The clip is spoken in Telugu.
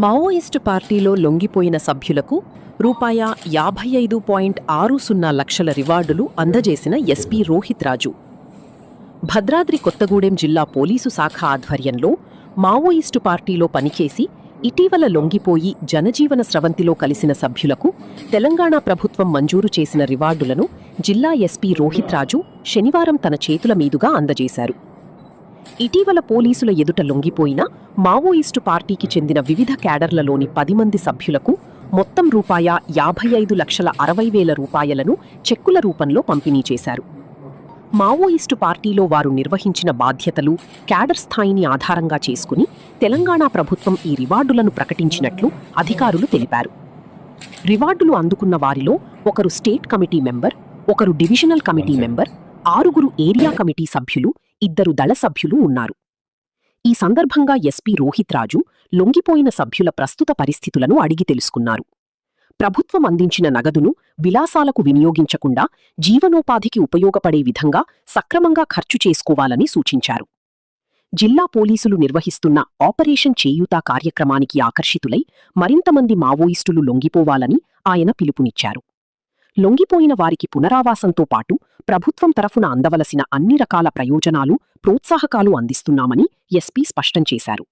మావోయిస్టు పార్టీలో లొంగిపోయిన సభ్యులకు రూ. 55.60 లక్షల రివార్డులు అందజేసిన ఎస్పీ రోహిత్ రాజు. భద్రాద్రి కొత్తగూడెం జిల్లా పోలీసు శాఖ ఆధ్వర్యంలో మావోయిస్టు పార్టీలో పనిచేసి ఇటీవల లొంగిపోయి జనజీవన స్రవంతిలో కలిసిన సభ్యులకు తెలంగాణ ప్రభుత్వం మంజూరు చేసిన రివార్డులను జిల్లా ఎస్పీ రోహిత్ రాజు శనివారం తన చేతుల మీదుగా అందజేశారు. ఇటీవల పోలీసుల ఎదుట లొంగిపోయిన మావోయిస్టు పార్టీకి చెందిన వివిధ క్యాడర్లలోని 10 మంది సభ్యులకు మొత్తం రూ. 55,60,000 చెక్కుల రూపంలో పంపిణీ చేశారు. మావోయిస్టు పార్టీలో వారు నిర్వహించిన బాధ్యతలు, క్యాడర్ స్థాయిని ఆధారంగా చేసుకుని తెలంగాణ ప్రభుత్వం ఈ రివార్డులను ప్రకటించినట్లు అధికారులు తెలిపారు. రివార్డులు అందుకున్న వారిలో ఒకరు స్టేట్ కమిటీ మెంబర్, ఒకరు divisional committee member, 6 area committee సభ్యులు, 2 దళ సభ్యులు ఉన్నారు. ఈ సందర్భంగా ఎస్పీ రోహిత్ రాజు లొంగిపోయిన సభ్యుల ప్రస్తుత పరిస్థితులను అడిగి తెలుసుకున్నారు. ప్రభుత్వం అందించిన నగదును విలాసాలకు వినియోగించకుండా జీవనోపాధికి ఉపయోగపడే విధంగా సక్రమంగా ఖర్చు చేసుకోవాలని సూచించారు. జిల్లా పోలీసులు నిర్వహిస్తున్న ఆపరేషన్ చేయూత కార్యక్రమానికి ఆకర్షితులై మరింతమంది మావోయిస్టులు లొంగిపోవాలని ఆయన పిలుపునిచ్చారు. లొంగిపోయిన వారికి పునరావాసంతో పాటు ప్రభుత్వం తరఫున అందవలసిన అన్ని రకాల ప్రయోజనాలు, ప్రోత్సాహకాలు అందిస్తున్నామని ఎస్పీ స్పష్టం చేశారు.